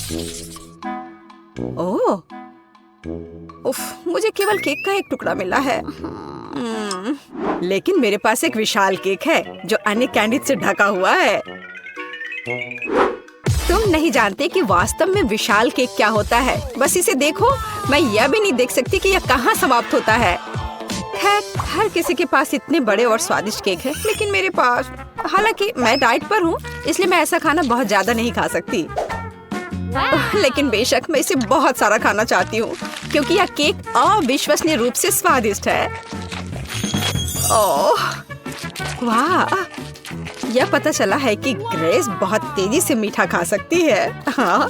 ओह, उफ, मुझे केवल केक का एक टुकड़ा मिला है। लेकिन मेरे पास एक विशाल केक है जो अन्य कैंडी से ढका हुआ है। तुम नहीं जानते कि वास्तव में विशाल केक क्या होता है। बस इसे देखो, मैं यह भी नहीं देख सकती कि यह कहाँ समाप्त होता है। खैर, हर किसी के पास इतने बड़े और स्वादिष्ट केक है, लेकिन मेरे पास, हालांकि मैं डाइट पर हूँ, इसलिए मैं ऐसा खाना बहुत ज्यादा नहीं खा सकती। लेकिन बेशक मैं इसे बहुत सारा खाना चाहती हूँ क्योंकि यह केक अविश्वसनीय रूप से स्वादिष्ट है। ओह, वाह! यह पता चला है कि ग्रेस बहुत तेजी से मीठा खा सकती है। हाँ,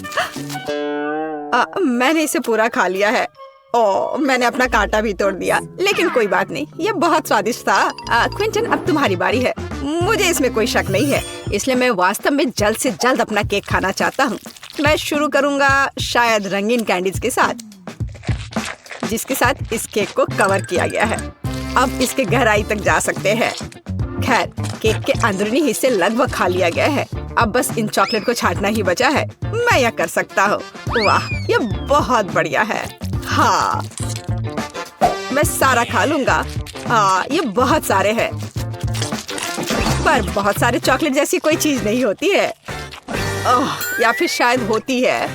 मैंने इसे पूरा खा लिया है। ओह, मैंने अपना कांटा भी तोड़ दिया, लेकिन कोई बात नहीं, यह बहुत स्वादिष्ट था। क्विंटन, अब तुम्हारी बारी है। मुझे इसमें कोई शक नहीं है, इसलिए मैं वास्तव में जल्द से जल्द अपना केक खाना चाहता हूँ। मैं शुरू करूँगा शायद रंगीन कैंडीज के साथ, जिसके साथ इस केक को कवर किया गया है। अब इसके गहराई तक जा सकते हैं। खैर, केक के अंदरूनी हिस्से लगभग खा लिया गया है। अब बस इन चॉकलेट को छांटना ही बचा है। मैं यह कर सकता हूँ। वाह, यह बहुत बढ़िया है। हाँ, मैं सारा खा लूंगा। हाँ, ये बहुत सारे हैं, पर बहुत सारे चॉकलेट जैसी कोई चीज नहीं होती है। ओह, या फिर शायद होती है।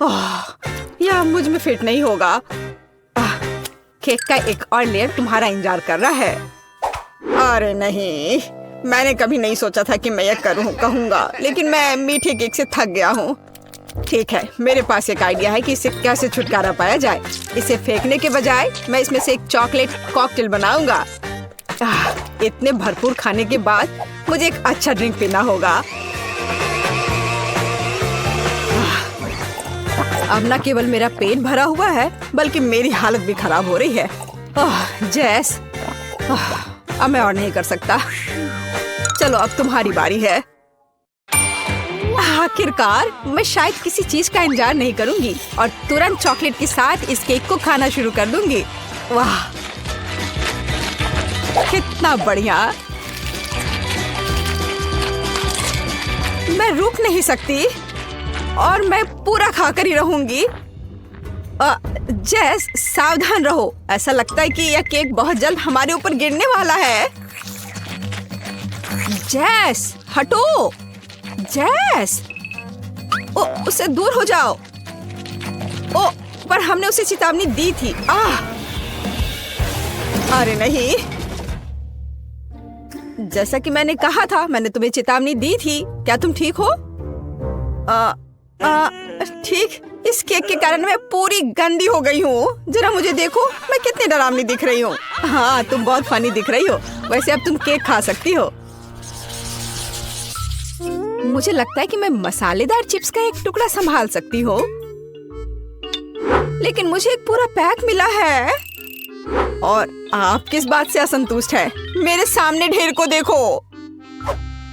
ओह, यह मुझ में फिट नहीं होगा। केक का एक और लेयर तुम्हारा इंतजार कर रहा है। अरे नहीं, मैंने कभी नहीं सोचा था कि मैं यह कहूँगा, लेकिन मैं मीठे केक से थक गया हूँ। ठीक है, मेरे पास एक आइडिया है कि इससे कैसे छुटकारा पाया जाए। इसे फेंकने के बजाय मैं इसमें से एक चॉकलेट कॉकटेल बनाऊंगा। इतने भरपूर खाने के बाद मुझे एक अच्छा ड्रिंक पीना होगा। अब न केवल मेरा पेट भरा हुआ है, बल्कि मेरी हालत भी खराब हो रही है। जैस, अब मैं और नहीं कर सकता। चलो, अब तुम्हारी बारी है। आखिरकार, मैं शायद किसी चीज का इंतजार नहीं करूंगी और तुरंत चॉकलेट के साथ इस केक को खाना शुरू कर दूंगी। वाह, कितना बढ़िया! मैं रुक नहीं सकती और मैं पूरा खाकर ही रहूंगी। जैस, सावधान रहो। ऐसा लगता है कि यह केक बहुत जल्द हमारे ऊपर गिरने वाला है। जैस, हटो! जैस, ओ, उससे दूर हो जाओ। ओ, पर हमने उसे चेतावनी दी थी। अरे नहीं, जैसा कि मैंने कहा था, मैंने तुम्हें चेतावनी दी थी। क्या तुम ठीक हो? ठीक। इस केक के कारण मैं पूरी गंदी हो गई हूँ। जरा मुझे देखो, मैं कितनी डरावनी दिख रही हूँ। हाँ, तुम बहुत फनी दिख रही हो। वैसे अब तुम केक खा सकती हो। मुझे लगता है कि मैं मसालेदार चिप्स का एक टुकड़ा संभाल सकती हूँ, लेकिन मुझे एक पूरा पैक मिला है। और आप किस बात से असंतुष्ट है? मेरे सामने ढेर को देखो।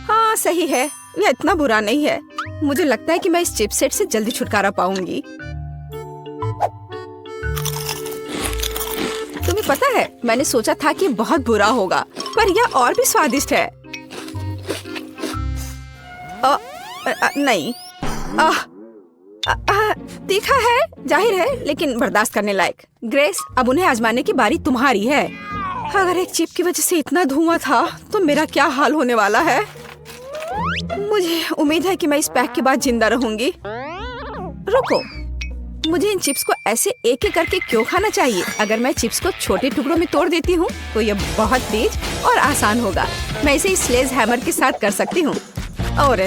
हाँ, सही है, यह इतना बुरा नहीं है। मुझे लगता है कि मैं इस चिप्स सेट से जल्दी छुटकारा पाऊंगी। तुम्हें पता है, मैंने सोचा था कि बहुत बुरा होगा, पर यह और भी स्वादिष्ट है। नहीं, तीखा है, जाहिर है, लेकिन बर्दाश्त करने लायक। ग्रेस, अब उन्हें आजमाने की बारी तुम्हारी है। अगर एक चिप की वजह से इतना धुआं था, तो मेरा क्या हाल होने वाला है। मुझे उम्मीद है कि मैं इस पैक के बाद जिंदा रहूंगी। रुको, मुझे इन चिप्स को ऐसे एक एक करके क्यों खाना चाहिए? अगर मैं चिप्स को छोटे टुकड़ों में तोड़ देती हूँ, तो यह बहुत तेज और आसान होगा। मैं इसे स्लेज हैमर के साथ कर सकती हूँ। और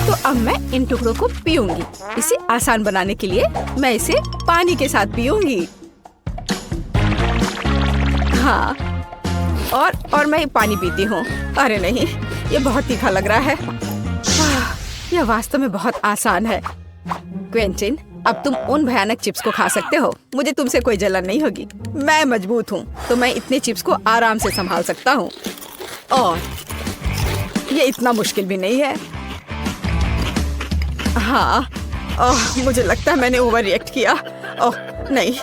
तो अब मैं इन टुकड़ों को पीऊंगी। इसे आसान बनाने के लिए मैं इसे पानी के साथ पीऊंगी। हाँ, और मैं पानी पीती हूँ। अरे नहीं, ये बहुत तीखा लग रहा है। यह वास्तव में बहुत आसान है। क्विंटन, अब तुम उन भयानक चिप्स को खा सकते हो। मुझे तुमसे कोई जलन नहीं होगी। मैं मजबूत हूँ, तो मैं इतने चिप्स को आराम से संभाल सकता हूँ। और ये इतना मुश्किल भी नहीं है। हाँ, मुझे लगता है मैंने ओवर रिएक्ट किया। ओह नहीं।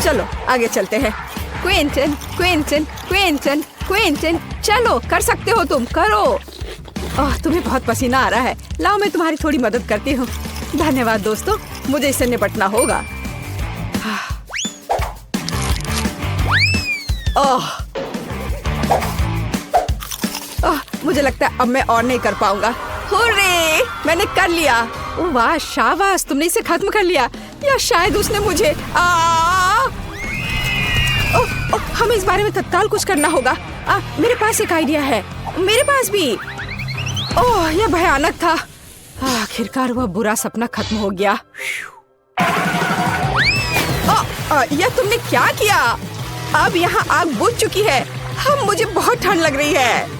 चलो आगे चलते हैं। क्विंटन, क्विंटन, क्विंटन, क्विंटन, चलो, कर सकते हो तुम, करो। ओह, तुम्हें बहुत पसीना आ रहा है। लाओ मैं तुम्हारी थोड़ी मदद करती हूँ। धन्यवाद दोस्तों, मुझे इससे निपटना होगा। ओह, मुझे लगता है अब मैं और नहीं कर पाऊंगा। हुर्रे, मैंने कर लिया। ओह वाह, शाबाश, तुमने इसे खत्म कर लिया। या शायद उसने मुझे हमें इस बारे में तत्काल कुछ करना होगा। मेरे पास एक आइडिया है। मेरे पास भी। ओह, यह भयानक था। आखिरकार वह बुरा सपना खत्म हो गया। यह तुमने क्या किया? अब यहाँ आग बुझ चुकी है। मुझे बहुत ठंड लग रही है।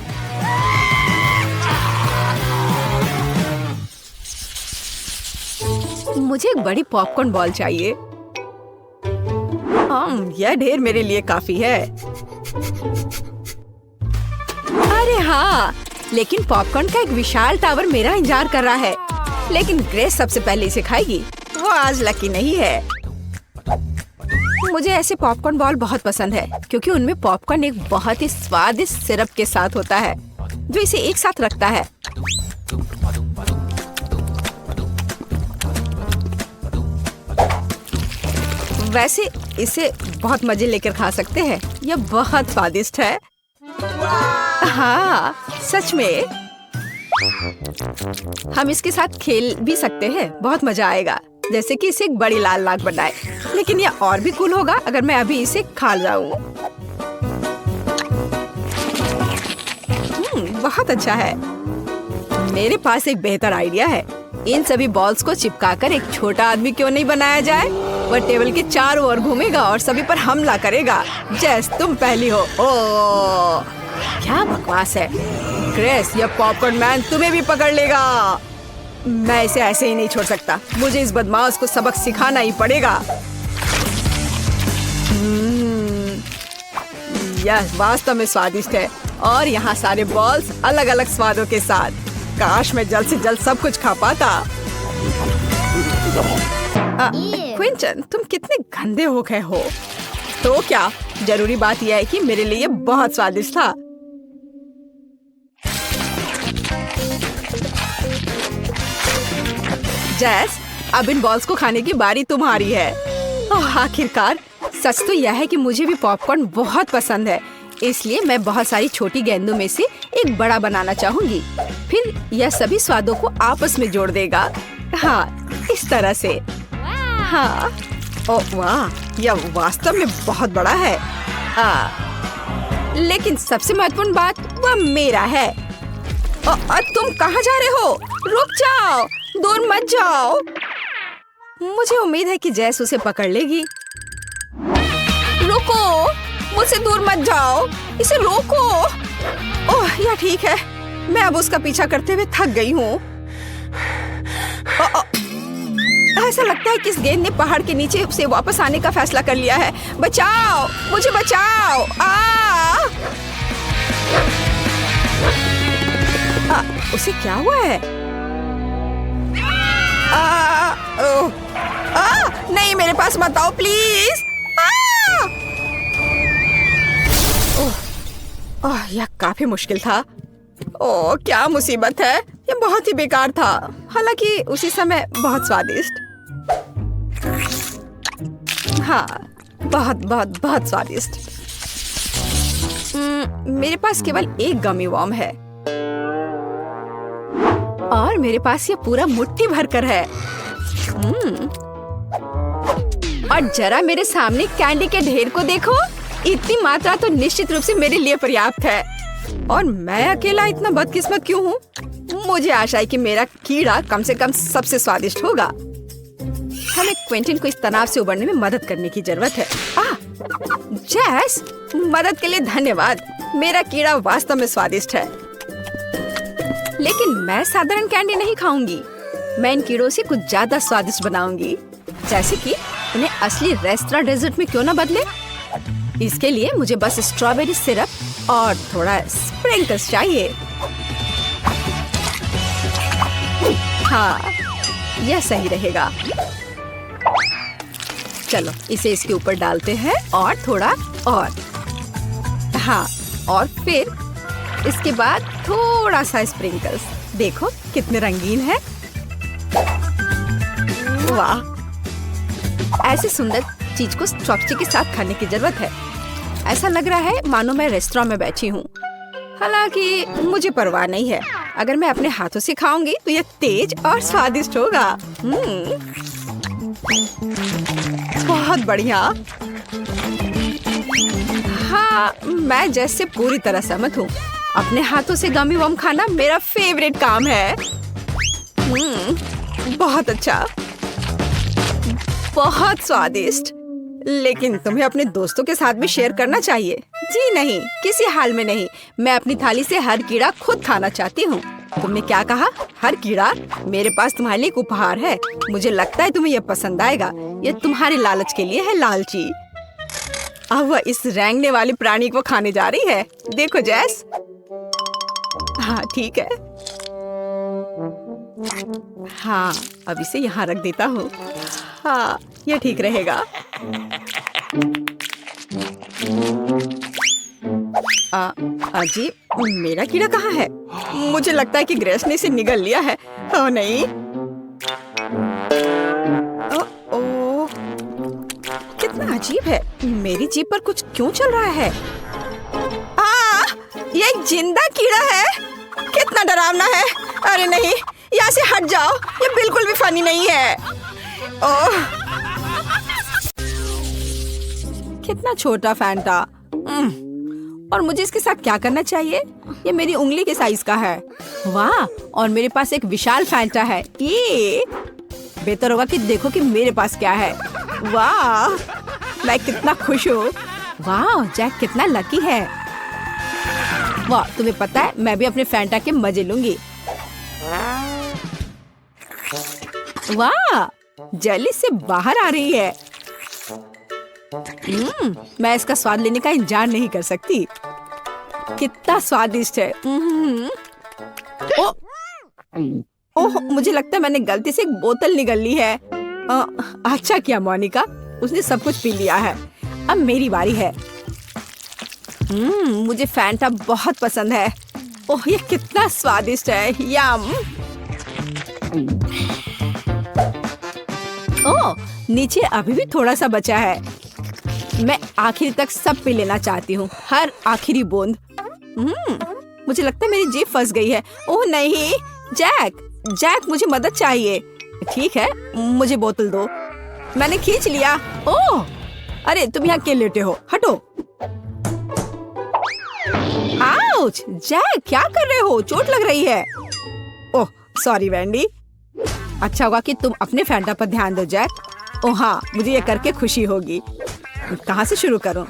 मुझे एक बड़ी पॉपकॉर्न बॉल चाहिए। यह ढेर मेरे लिए काफी है। अरे हाँ, लेकिन पॉपकॉर्न का एक विशाल टावर मेरा इंतजार कर रहा है। लेकिन ग्रेस सबसे पहले इसे खाएगी। वो आज लकी नहीं है। मुझे ऐसे पॉपकॉर्न बॉल बहुत पसंद है क्योंकि उनमें पॉपकॉर्न एक बहुत ही स्वादिष्ट सिरप के साथ होता है जो इसे एक साथ रखता है। वैसे इसे बहुत मजे लेकर खा सकते हैं। यह बहुत स्वादिष्ट है। हाँ, सच में। हम इसके साथ खेल भी सकते हैं। बहुत मजा आएगा, जैसे कि इसे एक बड़ी लाल लाख बनाए। लेकिन यह और भी कूल होगा अगर मैं अभी इसे खा जाऊं। बहुत अच्छा है। मेरे पास एक बेहतर आइडिया है। इन सभी बॉल्स को चिपकाकर एक छोटा आदमी क्यों नहीं बनाया जाए? वह टेबल के चारों ओर घूमेगा और सभी पर हमला करेगा। जैस, तुम पहली हो। ओह, क्या बकवास है। ग्रेस, यह पॉपकॉर्न मैन तुम्हें भी पकड़ लेगा। मैं इसे ऐसे ही नहीं छोड़ सकता। मुझे इस बदमाश को सबक सिखाना ही पड़ेगा। यह वास्तव में स्वादिष्ट है और यहाँ सारे बॉल्स अलग अलग स्वादों के साथ। काश मैं जल्द से जल्द सब कुछ खा पाता। क्विंटन, तुम कितने गंदे हो गए हो। तो क्या, जरूरी बात यह है कि मेरे लिए ये बहुत स्वादिष्ट था। जैस, अब इन बॉल्स को खाने की बारी तुम्हारी है। आखिरकार। सच तो यह है कि मुझे भी पॉपकॉर्न बहुत पसंद है, इसलिए मैं बहुत सारी छोटी गेंदों में से एक बड़ा बनाना चाहूंगी। फिर यह सभी स्वादों को आपस में जोड़ देगा। हाँ, इस तरह से। हाँ, ओह वाह, यह वास्तव में बहुत बड़ा है। लेकिन सबसे महत्वपूर्ण बात वह मेरा है। तुम कहाँ जा रहे हो? रुक जाओ, दूर मत जाओ। मुझे उम्मीद है कि जैस उसे पकड़ लेगी। रुको, मुझसे दूर मत जाओ, इसे रोको। ओह, यह ठीक है। मैं अब उसका पीछा करते हुए थक गई हूँ। ऐसा लगता है कि इस गेंद ने पहाड़ के नीचे से वापस आने का फैसला कर लिया है। बचाओ, मुझे बचाओ। उसे क्या हुआ है? नहीं, मेरे पास मत आओ प्लीज। यह काफी मुश्किल था। ओह, क्या मुसीबत है। यह बहुत ही बेकार था, हालांकि उसी समय बहुत स्वादिष्ट। हाँ, बहुत बहुत बहुत स्वादिष्ट। मेरे पास केवल एक गमी वर्म है और मेरे पास ये पूरा मुट्ठी भर कर है। और जरा मेरे सामने कैंडी के ढेर को देखो। इतनी मात्रा तो निश्चित रूप से मेरे लिए पर्याप्त है। और मैं अकेला इतना बदकिस्मत क्यों हूँ? मुझे आशा है कि मेरा कीड़ा कम से कम सबसे स्वादिष्ट होगा। हमें क्विंटन को इस तनाव से उबरने में मदद करने की जरूरत है। जैस, मदद के लिए धन्यवाद। मेरा कीड़ा वास्तव में स्वादिष्ट है। लेकिन मैं साधारण कैंडी नहीं खाऊंगी। मैं इन कीड़ों से कुछ ज्यादा स्वादिष्ट बनाऊंगी, जैसे कि उन्हें असली रेस्टोरेंट डेजर्ट में क्यों ना बदले। इसके लिए मुझे बस स्ट्रॉबेरी सिरप और थोड़ा स्प्रिंकल्स चाहिए। हाँ, यह सही रहेगा। चलो इसे इसके ऊपर डालते हैं और थोड़ा और। हाँ, और फिर इसके बाद थोड़ा सा स्प्रिंकल्स। देखो कितने रंगीन है। वाह, ऐसे सुंदर चीज को चॉपस्टिक के साथ खाने की जरूरत है। ऐसा लग रहा है मानो मैं रेस्टोरेंट में बैठी हूँ। हालांकि मुझे परवाह नहीं है। अगर मैं अपने हाथों से खाऊंगी तो यह तेज और स्वादिष्ट होगा। बहुत बढ़िया। हाँ, मैं जैसे पूरी तरह सहमत हूँ। अपने हाथों से गमी वम खाना मेरा फेवरेट काम है। बहुत अच्छा, बहुत स्वादिष्ट। लेकिन तुम्हें अपने दोस्तों के साथ भी शेयर करना चाहिए। जी नहीं, किसी हाल में नहीं। मैं अपनी थाली से हर कीड़ा खुद खाना चाहती हूँ। तुमने क्या कहा? हर कीड़ा? मेरे पास तुम्हारे लिए एक उपहार है। मुझे लगता है तुम्हें यह पसंद आएगा। ये तुम्हारे लालच के लिए है, लालची। अब वह इस रेंगने वाले प्राणी को खाने जा रही है। देखो जैस। हाँ ठीक है। हाँ, अब इसे यहाँ रख देता हूँ। हाँ, ये ठीक रहेगा। अजीब, मेरा कीड़ा कहाँ है? मुझे लगता है कि ग्रेस ने इसे निगल लिया है। ओह नहीं। ओह, कितना अजीब है। मेरी जीभ पर कुछ क्यों चल रहा है? ये एक जिंदा कीड़ा है। कितना डरावना है। अरे नहीं, यहाँ से हट जाओ। ये बिल्कुल भी फनी नहीं है। ओह, कितना छोटा फैंटा। और मुझे इसके साथ क्या करना चाहिए? ये मेरी उंगली के साइज का है। वाह, और मेरे पास एक विशाल फैंटा है। ये बेहतर होगा कि देखो कि मेरे पास क्या है। वाह, मैं कितना खुश हूँ। वाह, जैक कितना लकी है। वाह, तुम्हें पता है मैं भी अपने फैंटा के मजे लूंगी। वाह, जेली से बाहर आ रही है। मैं इसका स्वाद लेने का इंतजार नहीं कर सकती। कितना स्वादिष्ट है। ओह, मुझे लगता है मैंने गलती से एक बोतल निगल ली है। अच्छा किया मोनिका, उसने सब कुछ पी लिया है। अब मेरी बारी है। मुझे फैंटा बहुत पसंद है। ओह, ये कितना स्वादिष्ट है। यम। ओह, नीचे अभी भी थोड़ा सा बचा है। मैं आखिर तक सब पी लेना चाहती हूँ, हर आखिरी बूंद। मुझे लगता है मेरी जीभ फंस गई है। ओह नहीं, जैक मुझे मदद चाहिए। ठीक है, मुझे बोतल दो। मैंने खींच लिया। ओह, अरे तुम यहाँ क्यों लेटे हो? हटो। आउच, जैक क्या कर रहे हो? चोट लग रही है। Oh sorry Vendée. अच्छा होगा कि तुम अपने फैंटा पर ध्यान दो जैक। ओह हाँ, मुझे ये करके खुशी होगी। कहाँ से शुरू करूं?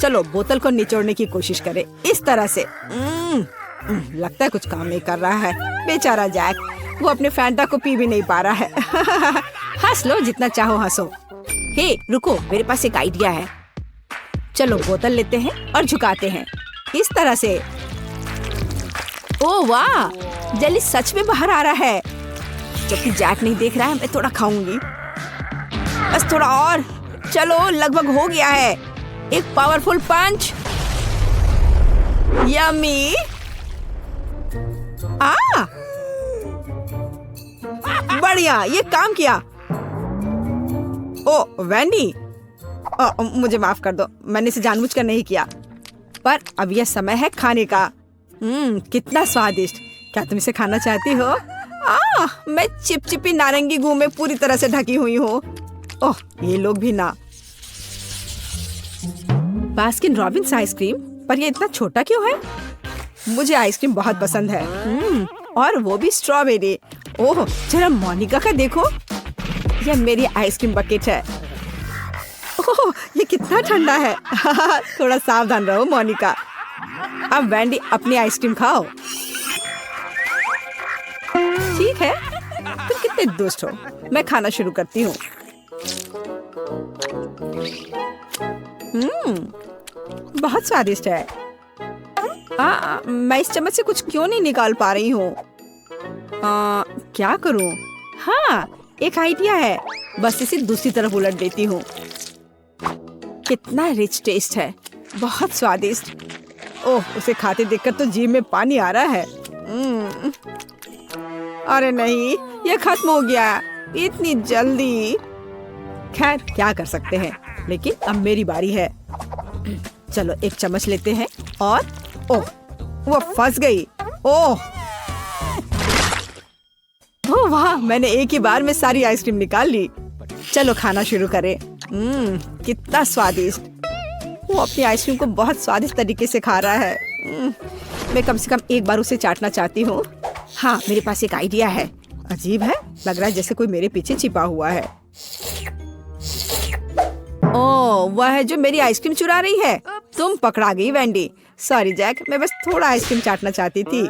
चलो बोतल को निचोड़ने की कोशिश करें, इस तरह से। लगता है कुछ काम नहीं कर रहा है। बेचारा जैक, वो अपने फैंटा को पी भी नहीं पा रहा है। हंस लो जितना चाहो हंसो। हे रुको, मेरे पास एक आइडिया है। चलो बोतल लेते हैं और झुकाते हैं, इस तरह से। ओह वाह, जेली सच में बाहर आ रहा है। जबकि जैक नहीं देख रहा है, मैं थोड़ा खाऊंगी। बस थोड़ा और। चलो, लगभग हो गया है। एक पावरफुल पंच। यम्मी। बढ़िया, ये काम किया। ओ वैंडी, मुझे माफ कर दो, मैंने इसे जानबूझकर नहीं किया। पर अब यह समय है खाने का। कितना स्वादिष्ट। क्या तुम इसे खाना चाहती हो? मैं चिपचिपी नारंगी गू में पूरी तरह से ढकी हुई हूँ। ओह, ये लोग भी ना। बास्किन रॉबिन्स आइसक्रीम, पर ये इतना छोटा क्यों है? मुझे आइसक्रीम बहुत पसंद है। और वो भी स्ट्रॉबेरी। ओह, जरा मोनिका का देखो। यह मेरी आइसक्रीम बकेट है। ओह, ये कितना ठंडा है। थोड़ा सावधान रहो मोनिका। अब वैंडी अपनी आइसक्रीम खाओ। ठीक है, तुम कितने दुष्ट हो। मैं खाना शुरू करती हूँ। बहुत स्वादिष्ट है। मैं इस चम्मच से कुछ क्यों नहीं निकाल पा रही हूँ? क्या करूँ? हाँ, एक आइडिया है। बस इसे दूसरी तरफ उलट देती हूँ। कितना रिच टेस्ट है, बहुत स्वादिष्ट। ओह, उसे खाते देखकर तो जीभ में पानी आ रहा है। अरे नहीं, ये खत्म हो गया इतनी जल्दी। खैर क्या कर सकते हैं, लेकिन अब मेरी बारी है। चलो एक चम्मच लेते हैं और ओह, वो फंस गई। ओह वाह, मैंने एक ही बार में सारी आइसक्रीम निकाल ली। चलो खाना शुरू करें। कितना स्वादिष्ट। वो अपनी आइसक्रीम को बहुत स्वादिष्ट तरीके से खा रहा है। मैं कम से कम एक बार उसे चाटना चाहती हूँ। हाँ, मेरे पास एक आइडिया है। अजीब है, लग रहा है जैसे कोई मेरे पीछे छिपा हुआ है। ओह, वह है जो मेरी आइसक्रीम चुरा रही है। तुम पकड़ा गई वेंडी। सॉरी जैक, मैं बस थोड़ा आइसक्रीम चाटना चाहती थी।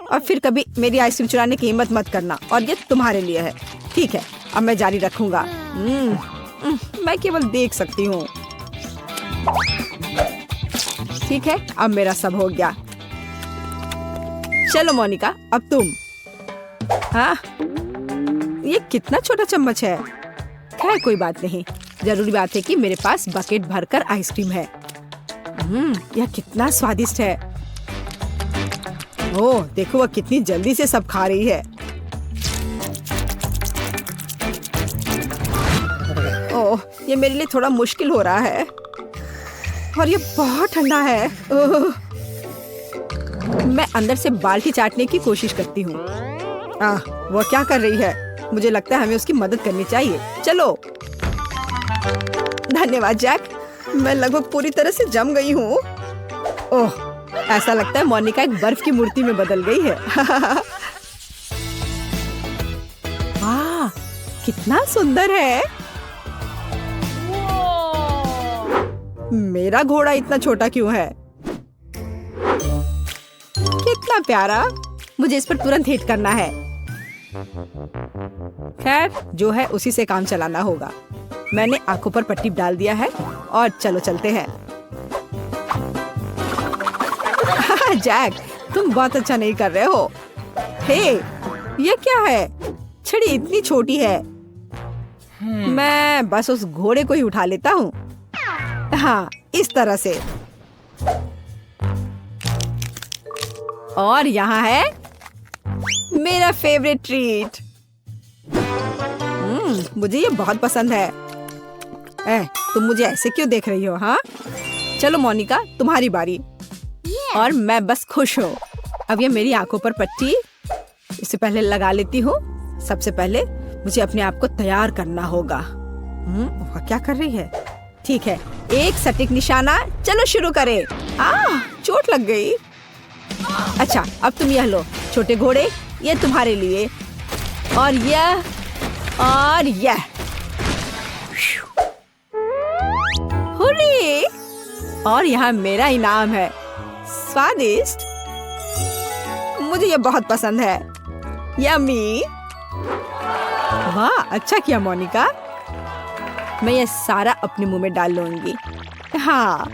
और फिर कभी मेरी आइसक्रीम चुराने की हिम्मत मत करना, और ये तुम्हारे लिए है। ठीक है, अब मैं जारी रखूंगा। मैं केवल देख सकती हूँ। ठीक है, अब मेरा सब हो गया। चलो मोनिका, अब तुम। हाँ, ये कितना छोटा चम्मच है। खैर कोई बात नहीं, जरूरी बात है कि मेरे पास बकेट भरकर आइसक्रीम है। यह कितना स्वादिष्ट है। ओह देखो, वह कितनी जल्दी से सब खा रही है। ओह, ये मेरे लिए थोड़ा मुश्किल हो रहा है, और ये बहुत ठंडा है। मैं अंदर से बाल्टी चाटने की कोशिश करती हूँ। वो क्या कर रही है? मुझे लगता है हमें उसकी मदद करनी चाहिए। चलो। धन्यवाद जैक, मैं लगभग पूरी तरह से जम गई हूँ। ओह, ऐसा लगता है मोनिका एक बर्फ की मूर्ति में बदल गई है। वाह, कितना सुंदर है। मेरा घोड़ा इतना छोटा क्यों है? कितना प्यारा। मुझे इस पर तुरंत हिट करना है। खैर जो है उसी से काम चलाना होगा। मैंने आंखों पर पट्टी डाल दिया है और चलो चलते हैं। जैक, तुम बहुत अच्छा नहीं कर रहे हो। हे, ये क्या है? छड़ी इतनी छोटी है। मैं बस उस घोड़े को ही उठा लेता हूँ। हाँ, इस तरह से। और यहाँ है मेरा फेवरेट ट्रीट। मुझे ये बहुत पसंद है। तुम मुझे ऐसे क्यों देख रही हो? हाँ, चलो मोनिका, तुम्हारी बारी। और मैं बस खुश हूँ। अब ये मेरी आंखों पर पट्टी इससे पहले लगा लेती हूँ। सबसे पहले मुझे अपने आप को तैयार करना होगा। वह क्या कर रही है? ठीक है, एक सटीक निशाना। चलो शुरू करें। चोट लग गई। अच्छा, अब तुम यह लो छोटे घोड़े, ये तुम्हारे लिए। और यह और यह। हुर्रे! और यहाँ मेरा इनाम है। स्वादिष्ट, मुझे ये बहुत पसंद है। यम्मी। वाह, अच्छा किया मोनिका। मैं ये सारा अपने मुंह में डाल लूंगी। हाँ,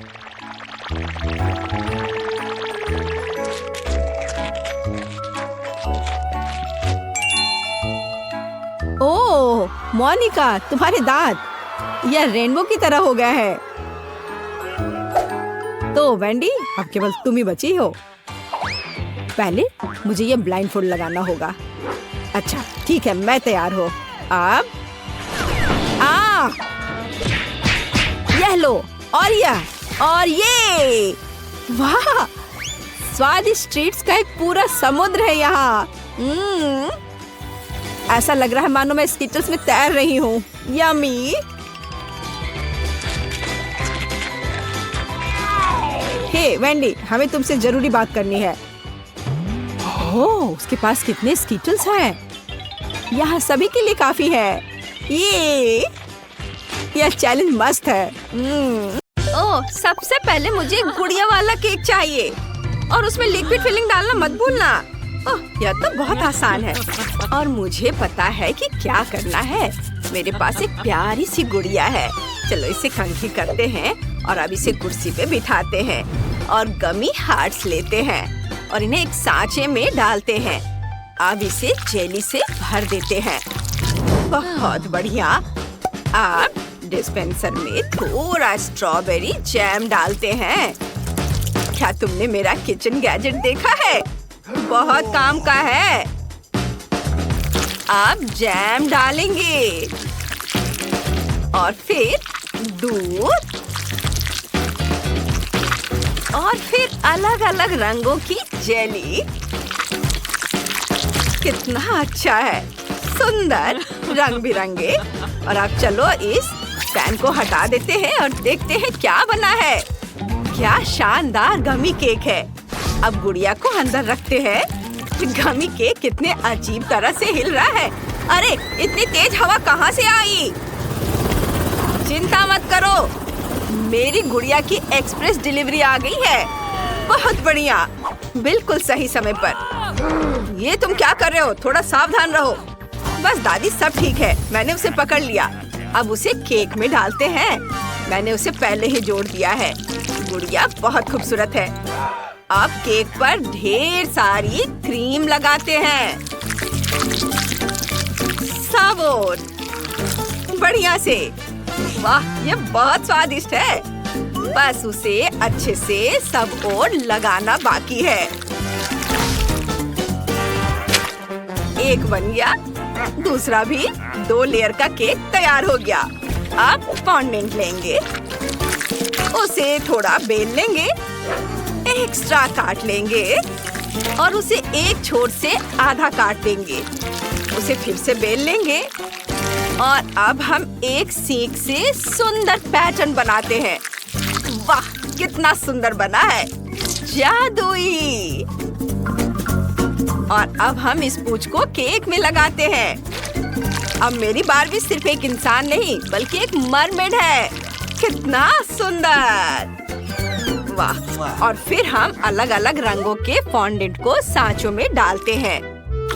ओह मोनिका, तुम्हारे दांत यह रेनबो की तरह हो गया है। तो वेंडी, अब केवल तुम ही बची हो। पहले मुझे ये ब्लाइंडफोल्ड लगाना होगा। अच्छा ठीक है, मैं तैयार हूँ। अब यह लो, और यह और ये। वाह, स्वादिष्ट ट्रीट्स का एक पूरा समुद्र है यहाँ। ऐसा लग रहा है मानो मैं स्किटल्स में तैर रही हूँ। यम्मी। हे वेंडी, हमें तुमसे जरूरी बात करनी है। ओह, उसके पास कितने स्किटल्स हैं। यहाँ सभी के लिए काफी है। यह चैलेंज मस्त है। ओह, सबसे पहले मुझे गुड़िया वाला केक चाहिए, और उसमें लिक्विड फिलिंग डालना मत भूलना। ओह, यह तो बहुत आसान है, और मुझे पता है कि क्या करना है। मेरे पास एक प्यारी सी गुड़िया है। चलो इसे कंघी करते हैं, और अब इसे कुर्सी पे बिठाते हैं, और गमी हार्ट्स लेते हैं, और इन्हें एक सांचे में डालते हैं। अब इसे जेली से भर देते हैं। बहुत बढ़िया। अब डिस्पेंसर में थोड़ा स्ट्रॉबेरी जैम डालते हैं। क्या तुमने मेरा किचन गैजेट देखा है? बहुत काम का है। अब जैम डालेंगे और फिर दूध और फिर अलग अलग रंगों की जेली। कितना अच्छा है, सुंदर, रंग बिरंगे। और अब चलो इस पैन को हटा देते हैं और देखते हैं क्या बना है। क्या शानदार गमी केक है। अब गुड़िया को अंदर रखते हैं। गमी केक कितने अजीब तरह से हिल रहा है। अरे इतनी तेज हवा कहाँ से आई? चिंता मत करो, मेरी गुड़िया की एक्सप्रेस डिलीवरी आ गई है। बहुत बढ़िया, बिल्कुल सही समय पर। ये तुम क्या कर रहे हो? थोड़ा सावधान रहो। बस दादी, सब ठीक है, मैंने उसे पकड़ लिया। अब उसे केक में डालते हैं। मैंने उसे पहले ही जोड़ दिया है। गुड़िया बहुत खूबसूरत है। अब केक पर ढेर सारी क्रीम लगाते हैं। सब ओर बढ़िया से। वाह, ये बहुत स्वादिष्ट है। बस उसे अच्छे से सब ओर लगाना बाकी है। एक बन गया, दूसरा भी। 2 लेयर का केक तैयार हो गया। अब फॉन्डेंट लेंगे, उसे थोड़ा बेल लेंगे, एक्स्ट्रा काट लेंगे और उसे एक छोर से आधा काट देंगे। उसे फिर से बेल लेंगे और अब हम एक सीख से सुंदर पैटर्न बनाते हैं। वाह, कितना सुंदर बना है, जादुई। और अब हम इस पूंछ को केक में लगाते हैं। अब मेरी बारबी सिर्फ एक इंसान नहीं बल्कि एक मरमेड है। कितना सुंदर, वाह। और फिर हम अलग अलग रंगों के फॉन्डेंट को सांचों में डालते हैं।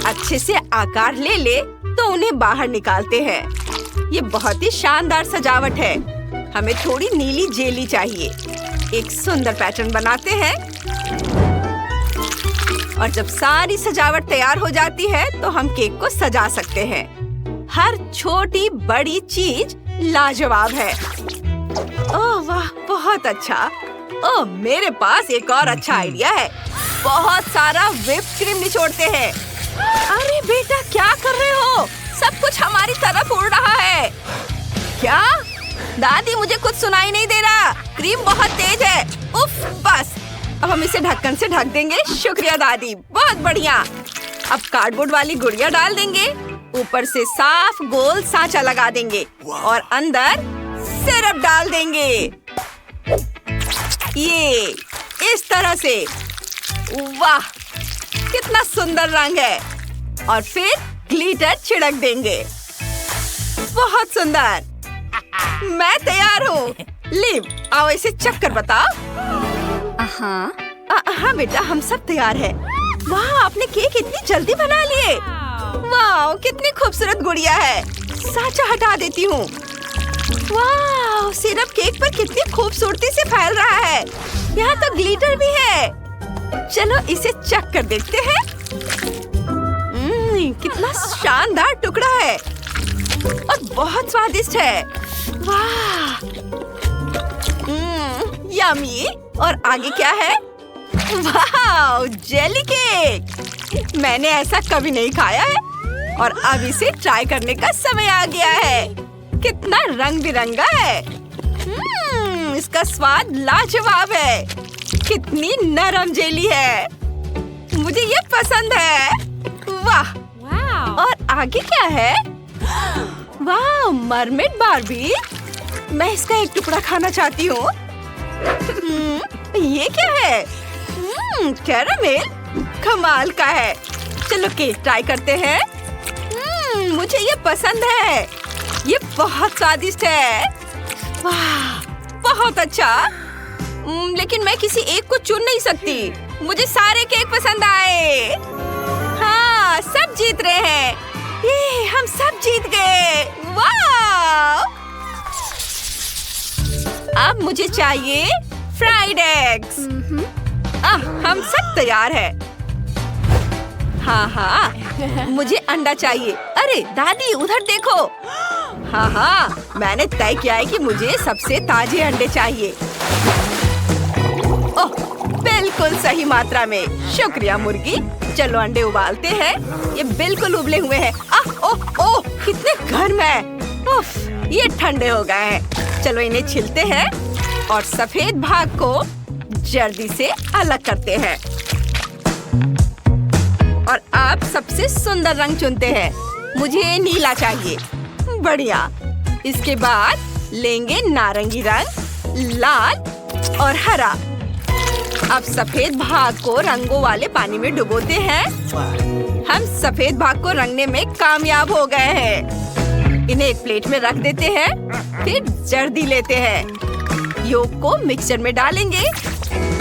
अच्छे से आकार ले ले तो उन्हें बाहर निकालते हैं। ये बहुत ही शानदार सजावट है। हमें थोड़ी नीली जेली चाहिए। एक सुंदर पैटर्न बनाते हैं और जब सारी सजावट तैयार हो जाती है तो हम केक को सजा सकते हैं। हर छोटी बड़ी चीज लाजवाब है। ओह वाह, बहुत अच्छा। ओह, मेरे पास एक और अच्छा आइडिया है। बहुत सारा व्हिप क्रीम निचोड़ते हैं। अरे बेटा, क्या कर रहे हो? सब कुछ हमारी तरफ उड़ रहा है। क्या? दादी, मुझे कुछ सुनाई नहीं दे रहा। क्रीम बहुत तेज है। उफ, बस। अब हम इसे ढक्कन से ढक देंगे। शुक्रिया दादी, बहुत बढ़िया। अब कार्डबोर्ड वाली गुड़िया डाल देंगे। ऊपर से साफ गोल सांचा लगा देंगे और अंदर सिरप डाल देंगे। ये इस तरह से। वाह, कितना सुंदर रंग है। और फिर ग्लिटर छिड़क देंगे। बहुत सुंदर। मैं तैयार हूँ। लिव, आओ इसे चक्कर बताओ। हाँ बेटा, हम सब तैयार हैं। वाह, आपने केक इतनी जल्दी बना लिए। वाह, कितनी खूबसूरत गुड़िया है। सांचा हटा देती हूँ। वाह, सिरप केक पर कितनी खूबसूरती से फैल रहा है। यहाँ तो ग्लिटर भी है। चलो इसे चख कर देखते हैं। कितना शानदार टुकड़ा है और बहुत स्वादिष्ट है। वाह, यम्मी। और आगे क्या है? वाह, जेली केक। मैंने ऐसा कभी नहीं खाया है और अब इसे ट्राई करने का समय आ गया है। कितना रंग बिरंगा है। इसका स्वाद लाजवाब है। कितनी नरम जेली है। मुझे ये पसंद है। वाह। और आगे क्या है? वाह, मरमेड बार्बी। मैं इसका एक टुकड़ा खाना चाहती हूँ। ये क्या है? कैरामेल, कमाल का है। चलो केक ट्राई करते हैं। मुझे ये पसंद है। ये बहुत स्वादिष्ट है। वाह, बहुत अच्छा। लेकिन मैं किसी एक को चुन नहीं सकती। मुझे सारे केक पसंद आए। हाँ, सब जीत रहे हैं। ये हम सब जीत गए। वाह! अब मुझे चाहिए फ्राइड एग्स। हम सब तैयार हैं। हाँ, मुझे अंडा चाहिए। अरे दादी, उधर देखो। हाँ, मैंने तय किया है कि मुझे सबसे ताजे अंडे चाहिए। ओह, बिल्कुल सही मात्रा में। शुक्रिया मुर्गी। चलो अंडे उबालते हैं। ये बिल्कुल उबले हुए हैं। भर में। उफ, ये ठंडे हो गए हैं। चलो इन्हें छिलते हैं और सफेद भाग को जर्दी से अलग करते हैं। और अब सबसे सुंदर रंग चुनते हैं। मुझे नीला चाहिए। बढ़िया। इसके बाद लेंगे नारंगी रंग, लाल और हरा। अब सफेद भाग को रंगों वाले पानी में डुबोते हैं। हम सफेद भाग को रंगने में कामयाब हो गए हैं। इन्हें एक प्लेट में रख देते हैं। फिर जर्दी लेते हैं। योग को मिक्सचर में डालेंगे।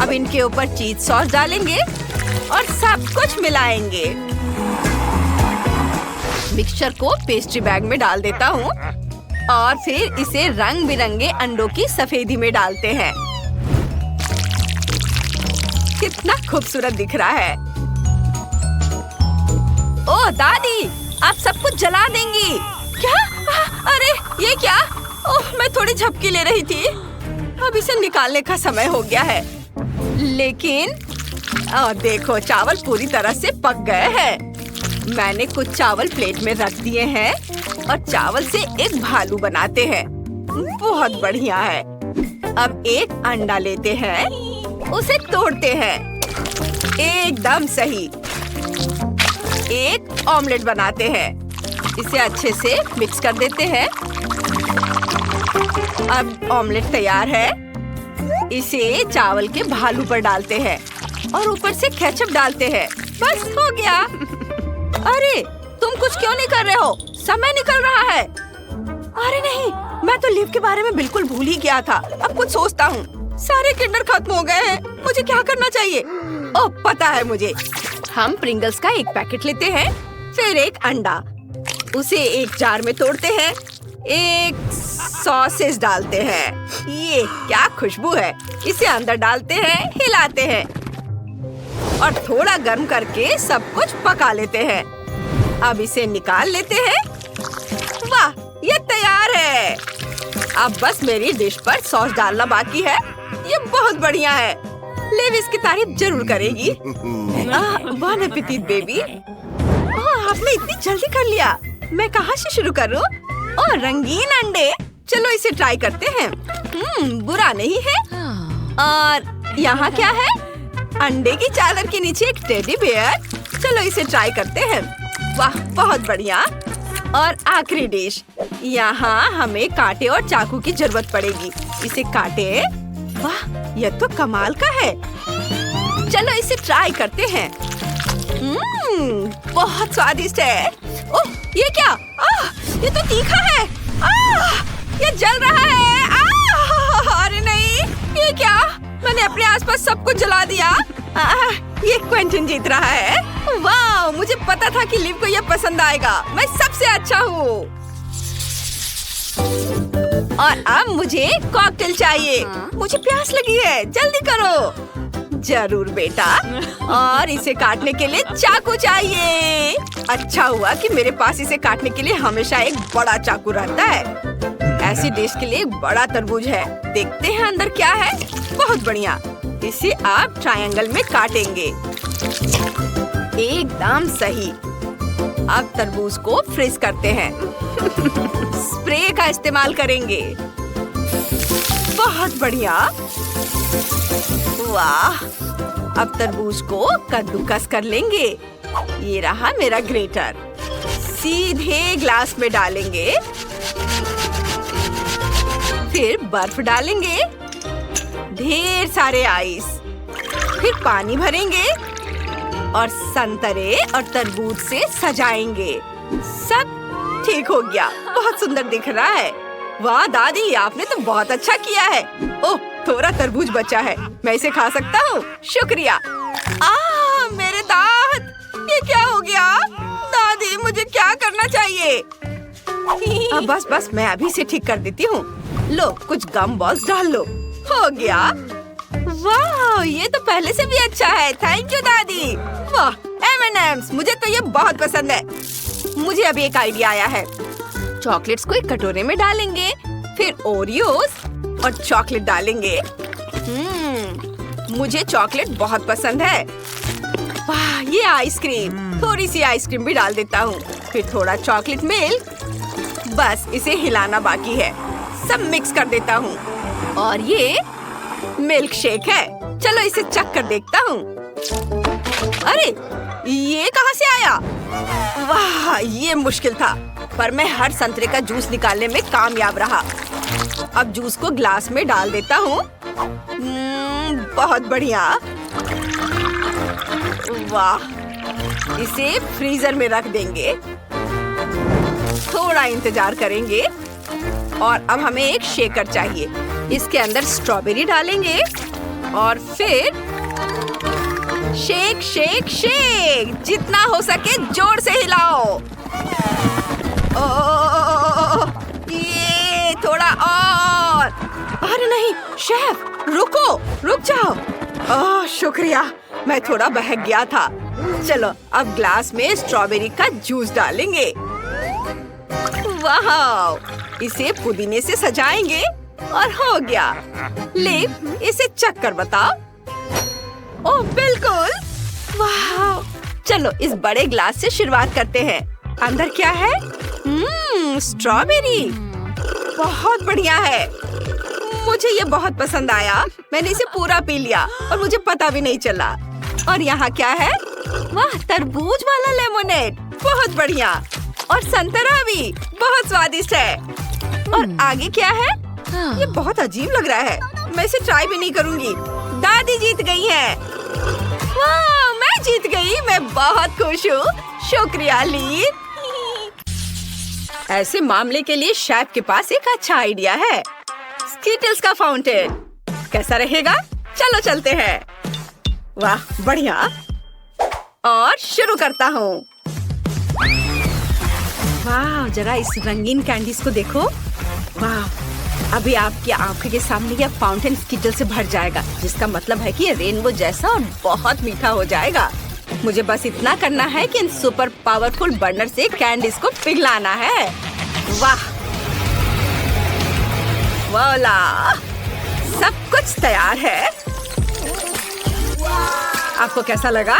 अब इनके ऊपर चीज सॉस डालेंगे और सब कुछ मिलाएंगे। मिक्सचर को पेस्ट्री बैग में डाल देता हूँ और फिर इसे रंग बिरंगे अंडों की सफेदी में डालते हैं। कितना खूबसूरत दिख रहा है। ओह दादी, आप सब कुछ जला देंगी क्या? अरे ये क्या? ओह, मैं थोड़ी झपकी ले रही थी। अब इसे निकालने का समय हो गया है। लेकिन देखो, चावल पूरी तरह से पक गए हैं। मैंने कुछ चावल प्लेट में रख दिए हैं और चावल से एक भालू बनाते हैं। बहुत बढ़िया है। अब एक अंडा लेते हैं, उसे तोड़ते हैं। एकदम सही। एक ऑमलेट बनाते हैं। इसे अच्छे से मिक्स कर देते हैं। अब ऑमलेट तैयार है। इसे चावल के भालू पर डालते हैं और ऊपर से केचप डालते हैं। बस हो गया। अरे तुम कुछ क्यों नहीं कर रहे हो? समय निकल रहा है। अरे नहीं, मैं तो लीव के बारे में बिल्कुल भूल ही गया था। अब कुछ सोचता हूँ। सारे किंडर खत्म हो गए हैं। मुझे क्या करना चाहिए? ओह, पता है मुझे। हम प्रिंगल्स का एक पैकेट लेते हैं, फिर एक अंडा। उसे एक जार में तोड़ते हैं। एक सॉसेज डालते हैं। ये क्या खुशबू है। इसे अंदर डालते हैं, हिलाते हैं और थोड़ा गर्म करके सब कुछ पका लेते हैं। अब इसे निकाल लेते हैं। वाह, ये तैयार है। अब बस मेरी डिश पर सॉस डालना बाकी है। ये बहुत बढ़िया है। लेव इसकी तारीफ जरूर करेगी। बॉन एपेटिट बेबी। आपने इतनी जल्दी कर लिया। मैं कहाँ से शुरू करूँ? ओह, रंगीन अंडे। चलो इसे ट्राई करते हैं। बुरा नहीं है। और यहाँ क्या है? अंडे की चादर के नीचे एक टेडी बेयर। चलो इसे ट्राई करते हैं। वाह, बहुत बढ़िया। और आखिरी डिश। यहाँ हमें कांटे और चाकू की जरूरत पड़ेगी। इसे काटे। वाह, यह तो कमाल का है। चलो इसे ट्राई करते हैं। बहुत स्वादिष्ट है। ओह, ये क्या? ये तो तीखा है। ये जल रहा है। अरे नहीं, ये क्या? मैंने अपने आसपास सब कुछ जला दिया। ये क्विंटन जीत रहा है। वाह, मुझे पता था कि लिव को ये पसंद आएगा। मैं सबसे अच्छा हूँ। और अब मुझे कॉकटेल चाहिए। मुझे प्यास लगी है। जल्दी करो। जरूर बेटा। और इसे काटने के लिए चाकू चाहिए। अच्छा हुआ कि मेरे पास इसे काटने के लिए हमेशा एक बड़ा चाकू रहता है। ऐसी डिश के लिए एक बड़ा तरबूज है। देखते हैं अंदर क्या है। बहुत बढ़िया। इसे आप ट्रायंगल में काटेंगे। एकदम सही। अब तरबूज को फ्रीज करते हैं। स्प्रे का इस्तेमाल करेंगे। बहुत बढ़िया। वाह, अब तरबूज को कद्दूकस कर लेंगे। ये रहा मेरा ग्रेटर। सीधे ग्लास में डालेंगे। फिर बर्फ डालेंगे। ढेर सारे आइस। फिर पानी भरेंगे और संतरे और तरबूज से सजाएंगे। सब ठीक हो गया। बहुत सुंदर दिख रहा है। वाह दादी, आपने तो बहुत अच्छा किया है। ओह, थोड़ा तरबूज बचा है। मैं इसे खा सकता हूँ? शुक्रिया। मेरे दांत। ये क्या हो गया? दादी, मुझे क्या करना चाहिए? बस मैं अभी से ठीक कर देती हूँ। लो, कुछ गम बॉल्स डाल लो। हो गया। वाह, ये तो पहले से भी अच्छा है। थैंक यू दादी। वाह, M&M's, मुझे तो ये बहुत पसंद है। मुझे अभी एक आइडिया आया है। चॉकलेट्स को एक कटोरे में डालेंगे, फिर ओरियोस और चॉकलेट डालेंगे। मुझे चॉकलेट बहुत पसंद है। वाह, ये आइसक्रीम। थोड़ी सी आइसक्रीम भी डाल देता हूँ। फिर थोड़ा चॉकलेट मिल्क। बस इसे हिलाना बाकी है। सब मिक्स कर देता हूँ। और ये मिल्क शेक है। चलो इसे चख कर देखता हूँ। अरे ये कहाँ से आया? वाह, ये मुश्किल था, पर मैं हर संतरे का जूस निकालने में कामयाब रहा। अब जूस को ग्लास में डाल देता हूँ। बहुत बढ़िया। वाह, इसे फ्रीजर में रख देंगे। थोड़ा इंतजार करेंगे। और अब हमें एक शेकर चाहिए। इसके अंदर स्ट्रॉबेरी डालेंगे और फिर शेक शेक शेक। जितना हो सके जोर से हिलाओ। ये थोड़ा और। अरे नहीं शेफ, रुको, रुक जाओ। शुक्रिया, मैं थोड़ा बहक गया था। चलो अब ग्लास में स्ट्रॉबेरी का जूस डालेंगे। वाह, इसे पुदीने से सजाएंगे और हो गया। ले, इसे चख कर बताओ। ओह बिल्कुल, वाह। चलो इस बड़े ग्लास से शुरुआत करते हैं। अंदर क्या है? स्ट्रॉबेरी। बहुत बढ़िया है। मुझे ये बहुत पसंद आया। मैंने इसे पूरा पी लिया और मुझे पता भी नहीं चला। और यहाँ क्या है? वाह, तरबूज वाला लेमोनेड। बहुत बढ़िया। और संतरा भी बहुत स्वादिष्ट है। और आगे क्या है? ये बहुत अजीब लग रहा है। मैं इसे ट्राई भी नहीं करूंगी। दादी जीत गई है। वाह, मैं जीत गई। मैं बहुत खुश हूँ। शुक्रिया ली। ऐसे मामले के लिए शेफ के पास एक अच्छा आइडिया है। स्कीटल्स का फाउंटेन कैसा रहेगा? चलो चलते हैं। वाह बढ़िया। और शुरू करता हूँ। वाह, जरा इस रंगीन कैंडीज को देखो। वाह, अभी आपकी आंखों के सामने यह फाउंटेन स्कीटल से भर जाएगा, जिसका मतलब है कि ये रेनबो जैसा और बहुत मीठा हो जाएगा। मुझे बस इतना करना है कि इन सुपर पावरफुल बर्नर से कैंडीज को पिघलाना है। वाह, वाला, सब कुछ तैयार है। आपको कैसा लगा?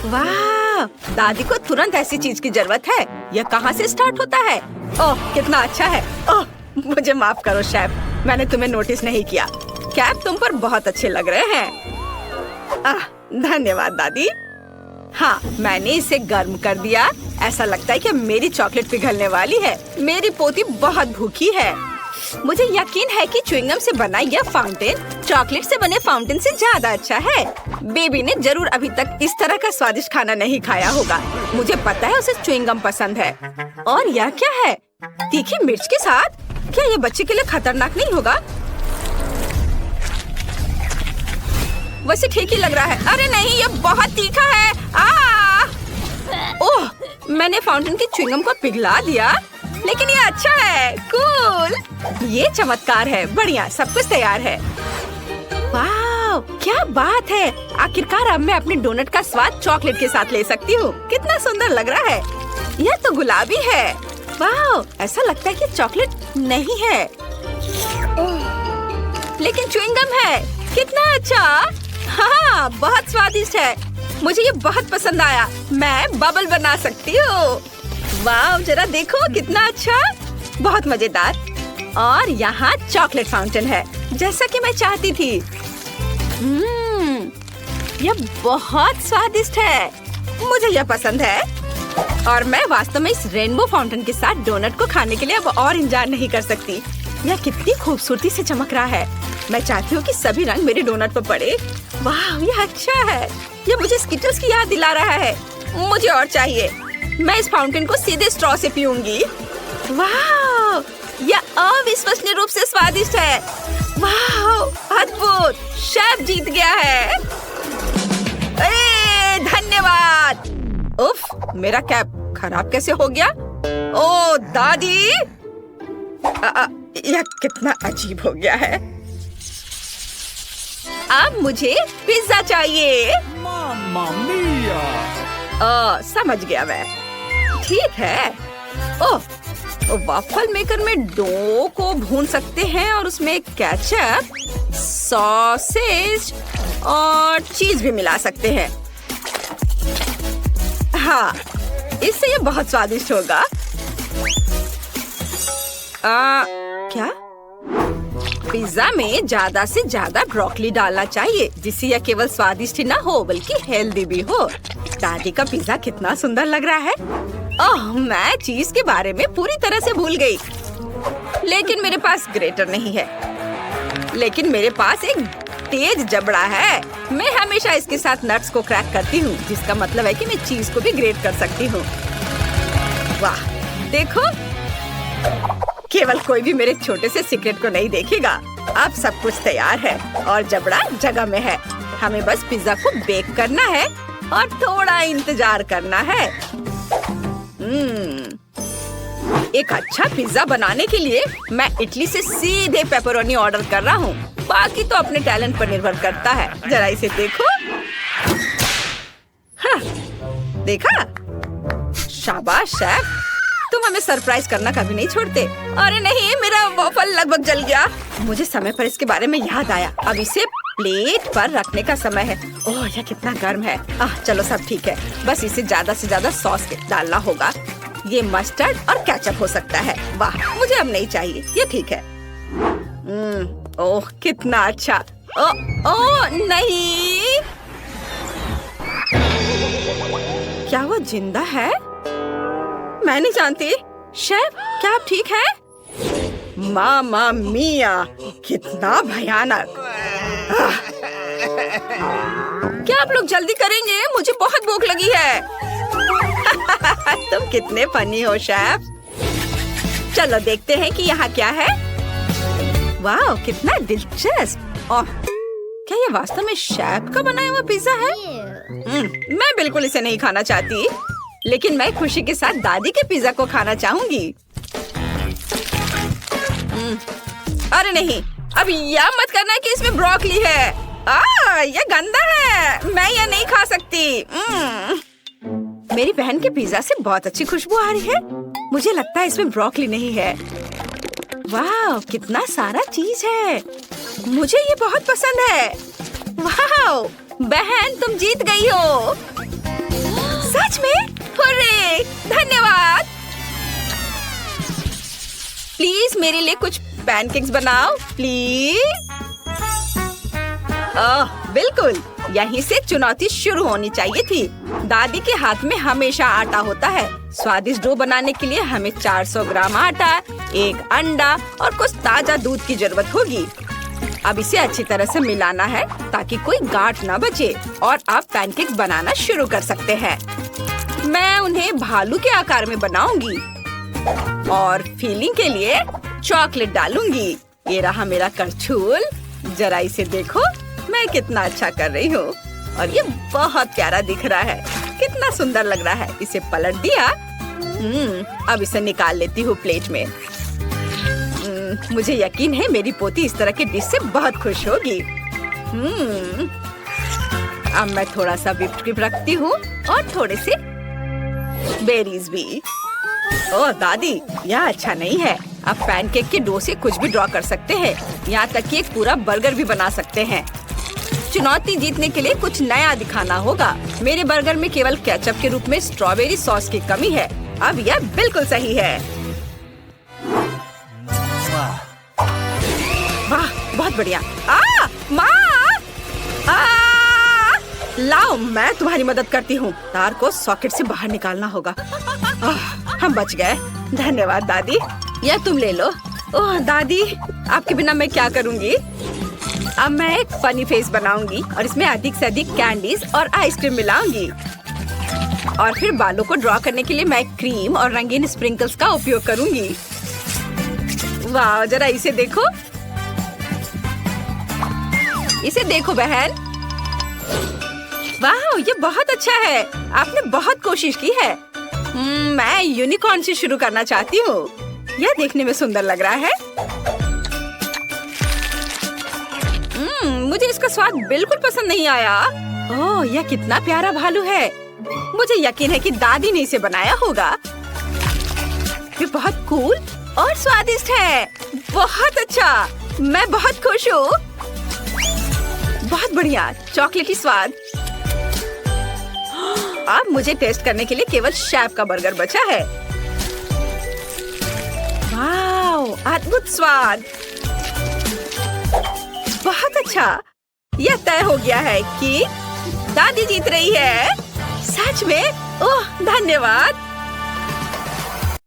वाह, दादी को तुरंत ऐसी चीज की जरूरत है। यह कहाँ से स्टार्ट होता है? ओह कितना अच्छा है। ओह मुझे माफ करो शेफ, मैंने तुम्हें नोटिस नहीं किया। कैप तुम पर बहुत अच्छे लग रहे हैं। धन्यवाद दादी। हाँ, मैंने इसे गर्म कर दिया। ऐसा लगता है कि मेरी चॉकलेट पिघलने वाली है। मेरी पोती बहुत भूखी है। मुझे यकीन है कि च्युइंगम से बना यह फाउंटेन चॉकलेट से बने फाउंटेन से ज्यादा अच्छा है। बेबी ने जरूर अभी तक इस तरह का स्वादिष्ट खाना नहीं खाया होगा। मुझे पता है उसे च्युइंगम पसंद है। और यह क्या है? तीखी मिर्च के साथ? क्या ये बच्चे के लिए खतरनाक नहीं होगा? वैसे ठीक ही लग रहा है। अरे नहीं, ये बहुत तीखा है। ओह, मैंने फाउंटेन की च्युइंगम को पिघला दिया, लेकिन ये अच्छा है। कूल, ये चमत्कार है। बढ़िया, सब कुछ तैयार है। वाह, क्या बात है। आखिरकार अब मैं अपने डोनट का स्वाद चॉकलेट के साथ ले सकती हूँ। कितना सुंदर लग रहा है। यह तो गुलाबी है। वाह, ऐसा लगता है कि चॉकलेट नहीं है, लेकिन च्युइंगम है। कितना अच्छा। हाँ, बहुत स्वादिष्ट है। मुझे ये बहुत पसंद आया। मैं बबल बना सकती हूँ। वाह, जरा देखो कितना अच्छा। बहुत मजेदार। और यहाँ चॉकलेट फाउंटेन है, जैसा कि मैं चाहती थी। यह बहुत स्वादिष्ट है। मुझे यह पसंद है। और मैं वास्तव में इस रेनबो फाउंटेन के साथ डोनट को खाने के लिए अब और इंतजार नहीं कर सकती। यह कितनी खूबसूरती से चमक रहा है। मैं चाहती हूँ कि सभी रंग मेरे डोनट पर पड़े। वाह, यह अच्छा है। यह मुझे स्कीटल्स की याद दिला रहा है। मुझे और चाहिए। मैं इस फाउंटेन को सीधे स्ट्रॉ से पीऊंगी। वाह, यह अविश्वसनीय रूप से स्वादिष्ट है। वाह, अद्भुत। शेफ जीत गया है। धन्यवाद। उफ, मेरा कैप खराब कैसे हो गया? ओ दादी, यह कितना अजीब हो गया है। अब मुझे पिज्जा चाहिए। मामा मिया। समझ गया मैं। ठीक है। ओह, वाफल मेकर में डो को भून सकते हैं और उसमें केचप, सॉसेज और चीज भी मिला सकते हैं। हाँ, इससे ये बहुत स्वादिष्ट होगा। क्या? पिज्जा में ज्यादा से ज्यादा ब्रोकली डालना चाहिए, जिससे यह केवल स्वादिष्ट ही ना हो बल्कि हेल्दी भी हो। दादी का पिज्जा कितना सुंदर लग रहा है। ओह, मैं चीज के बारे में पूरी तरह से भूल गई। लेकिन मेरे पास ग्रेटर नहीं है। लेकिन मेरे पास एक तेज जबड़ा है। मैं हमेशा इसके साथ नट्स को क्रैक करती हूँ, जिसका मतलब है कि मैं चीज को भी ग्रेट कर सकती हूँ। वाह, देखो, केवल कोई भी मेरे छोटे से सीक्रेट को नहीं देखेगा। अब सब कुछ तैयार है और जबड़ा जगह में है। हमें बस पिज्जा को बेक करना है और थोड़ा इंतजार करना है। एक अच्छा पिज्जा बनाने के लिए मैं इटली से सीधे पेपरोनी ऑर्डर कर रहा हूँ। बाकी तो अपने टैलेंट पर निर्भर करता है। जरा इसे देखो। हाँ, देखा? शाबाश शेफ, तुम हमें सरप्राइज करना कभी नहीं छोड़ते। अरे नहीं, मेरा वॉफल लगभग जल गया। मुझे समय पर इसके बारे में याद आया। अब इसे प्लेट पर रखने का समय है। ओह, यह कितना गर्म है। चलो सब ठीक है। बस इसे ज्यादा से ज्यादा सॉस डालना होगा। ये मस्टर्ड और केचप हो सकता है। वाह, मुझे अब नहीं चाहिए, ये ठीक है। ओह, कितना अच्छा। ओह नहीं, क्या वो जिंदा है? मैं नहीं जानती। शेफ, क्या आप ठीक हैं? मामा मिया, कितना भयानक। क्या आप लोग जल्दी करेंगे? मुझे बहुत भूख लगी है। तुम कितने फनी हो शेफ। चलो देखते हैं कि यहाँ क्या है। वाह, कितना दिलचस्प। ओह, क्या ये वास्तव में शेफ का बनाया हुआ पिज्जा है? मैं बिल्कुल इसे नहीं खाना चाहती, लेकिन मैं खुशी के साथ दादी के पिज्जा को खाना चाहूंगी। अरे नहीं, अब यह मत करना कि इसमें ब्रोकली है। यह गंदा है। मैं यह नहीं खा सकती। मेरी बहन के पिज्जा से बहुत अच्छी खुशबू आ रही है। मुझे लगता है इसमें ब्रोकली नहीं है। वाह, कितना सारा चीज है। मुझे ये बहुत पसंद है। वाह, बहन तुम जीत गई हो। सच में? हुर्रे! धन्यवाद। प्लीज मेरे लिए कुछ पैनकेक्स बनाओ, प्लीज। बिल्कुल, यहीं से चुनौती शुरू होनी चाहिए थी। दादी के हाथ में हमेशा आटा होता है। स्वादिष्ट डो बनाने के लिए हमें 400 ग्राम आटा, 1 अंडा और कुछ ताजा दूध की जरूरत होगी। अब इसे अच्छी तरह से मिलाना है ताकि कोई गांठ न बचे, और आप पैनकेक्स बनाना शुरू कर सकते हैं। मैं उन्हें भालू के आकार में बनाऊंगी और फिलिंग के लिए चॉकलेट डालूंगी। ये रहा मेरा करछुल। जरा इसे देखो, मैं कितना अच्छा कर रही हूँ और ये बहुत प्यारा दिख रहा है। कितना सुंदर लग रहा है। इसे पलट दिया। अब इसे निकाल लेती हूँ प्लेट में। मुझे यकीन है मेरी पोती इस तरह के डिश से बहुत खुश होगी। अब मैं थोड़ा सा व्हिप्ड क्रीम रखती हूँ और थोड़े से बेरीज भी। ओह दादी, यह अच्छा नहीं है। आप पैनकेक के डो से कुछ भी ड्रॉ कर सकते हैं, यहाँ तक कि एक पूरा बर्गर भी बना सकते हैं। चुनौती जीतने के लिए कुछ नया दिखाना होगा। मेरे बर्गर में केवल केचप के रूप में स्ट्रॉबेरी सॉस की कमी है। अब यह बिल्कुल सही है। वाह, बहुत बढ़िया। माँ! लाओ, मैं तुम्हारी मदद करती हूँ। तार को सॉकेट से बाहर निकालना होगा। हम बच गए। धन्यवाद दादी। यह तुम ले लो। ओह दादी, आपके बिना मैं क्या करूँगी? अब मैं एक फनी फेस बनाऊंगी और इसमें अधिक से अधिक कैंडीज और आइसक्रीम मिलाऊंगी। और फिर बालों को ड्रॉ करने के लिए मैं क्रीम और रंगीन स्प्रिंकल्स का उपयोग करूंगी। वाह, जरा इसे देखो। इसे देखो बहन। वाह, ये बहुत अच्छा है। आपने बहुत कोशिश की है। मैं यूनिकॉर्न से शुरू करना चाहती हूँ। यह देखने में सुंदर लग रहा है। मुझे इसका स्वाद बिल्कुल पसंद नहीं आया। ओह, यह कितना प्यारा भालू है। मुझे यकीन है कि दादी ने इसे बनाया होगा। ये बहुत कूल और स्वादिष्ट है। बहुत अच्छा, मैं बहुत खुश हूँ। बहुत बढ़िया, चॉकलेटी स्वाद। अब मुझे टेस्ट करने के लिए केवल शेफ का बर्गर बचा है। वाह, अद्भुत स्वाद। बहुत अच्छा। यह तय हो गया है कि दादी जीत रही है। सच में? ओह, धन्यवाद।